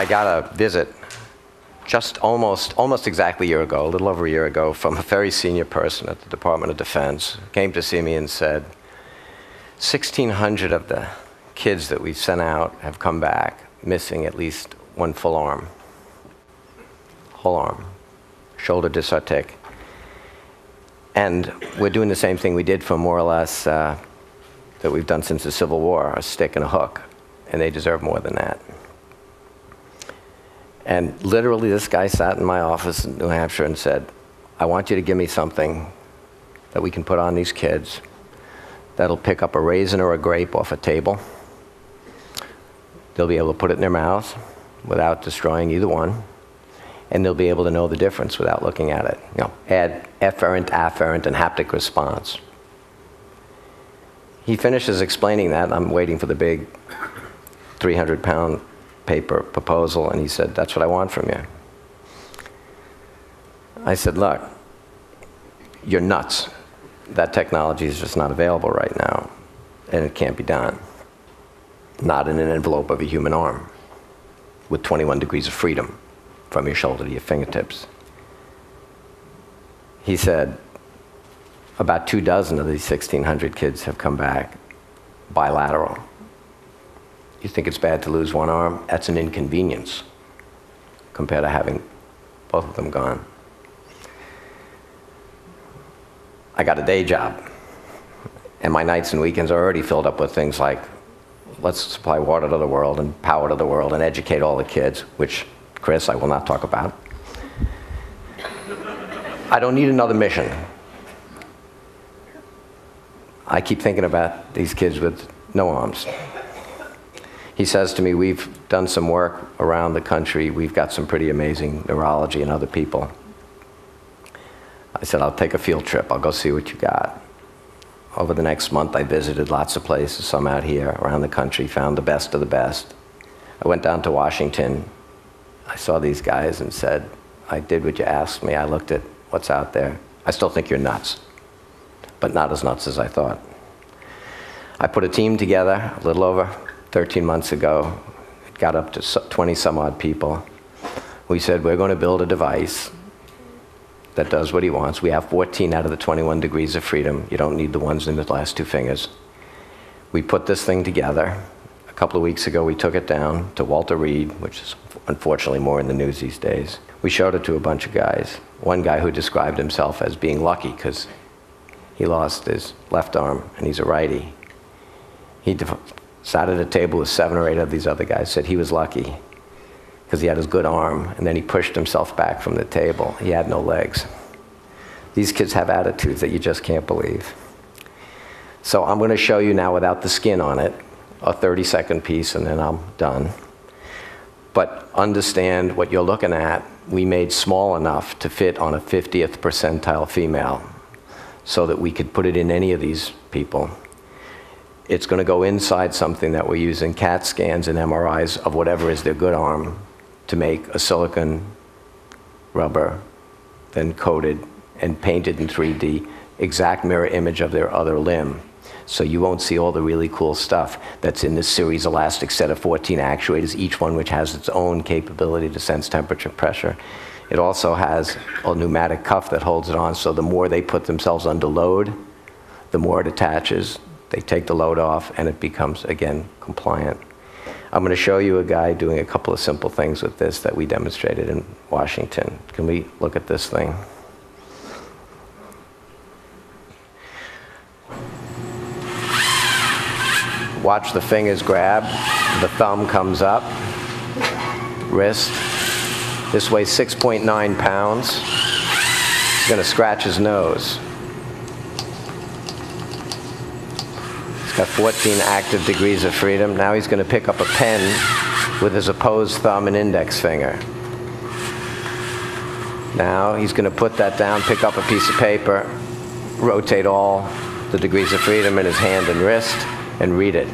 I got a visit just almost exactly a year ago, a little over a year ago, from a very senior person at the Department of Defense. Came to see me and said, 1,600 of the kids that we've sent out have come back missing at least one full arm. Whole arm. Shoulder dysartic. And we're doing the same thing we did for more or less that we've done since the Civil War, a stick and a hook. And they deserve more than that. And literally, this guy sat in my office in New Hampshire and said, I want you to give me something that we can put on these kids that'll pick up a raisin or a grape off a table. They'll be able to put it in their mouth without destroying either one. And they'll be able to know the difference without looking at it. You know, add efferent, afferent, and haptic response. He finishes explaining that. I'm waiting for the big 300-pound paper proposal, and he said, that's what I want from you. I said, look, you're nuts. That technology is just not available right now, and it can't be done. Not in an envelope of a human arm with 21 degrees of freedom from your shoulder to your fingertips. He said, about 24 of these 1,600 kids have come back bilateral. You think it's bad to lose one arm? That's an inconvenience compared to having both of them gone. I got a day job, and my nights and weekends are already filled up with things like, let's supply water to the world and power to the world and educate all the kids, which, Chris, I will not talk about. I don't need another mission. I keep thinking about these kids with no arms. He says to me, we've done some work around the country. We've got some pretty amazing neurology and other people. I said, I'll take a field trip. I'll go see what you got. Over the next month, I visited lots of places, some out here around the country, found the best of the best. I went down to Washington. I saw these guys and said, I did what you asked me. I looked at what's out there. I still think you're nuts, but not as nuts as I thought. I put a team together a little over 13 months ago. It got up to 20 some odd people. We said, we're going to build a device that does what he wants. We have 14 out of the 21 degrees of freedom. You don't need the ones in the last two fingers. We put this thing together. A couple of weeks ago, we took it down to Walter Reed, which is unfortunately more in the news these days. We showed it to a bunch of guys. One guy who described himself as being lucky because he lost his left arm and he's a righty. He sat at a table with 7 or 8 of these other guys, said he was lucky because he had his good arm, and then he pushed himself back from the table. He had no legs. These kids have attitudes that you just can't believe. So I'm going to show you now without the skin on it, a 30-second piece, and then I'm done. But understand what you're looking at, we made small enough to fit on a 50th percentile female so that we could put it in any of these people. It's going to go inside something that we're using CAT scans and MRIs of whatever is their good arm to make a silicon rubber, then coated and painted in 3D, exact mirror image of their other limb. So you won't see all the really cool stuff that's in this series elastic set of 14 actuators, each one which has its own capability to sense temperature, pressure. It also has a pneumatic cuff that holds it on, so the more they put themselves under load, the more it attaches. They take the load off, and it becomes, again, compliant. I'm going to show you a guy doing a couple of simple things with this that we demonstrated in Washington. Can we look at this thing? Watch the fingers grab. The thumb comes up. Wrist. This weighs 6.9 pounds. He's going to scratch his nose. He's got 14 active degrees of freedom. Now he's going to pick up a pen with his opposed thumb and index finger. Now he's going to put that down, pick up a piece of paper, rotate all the degrees of freedom in his hand and wrist, and read it.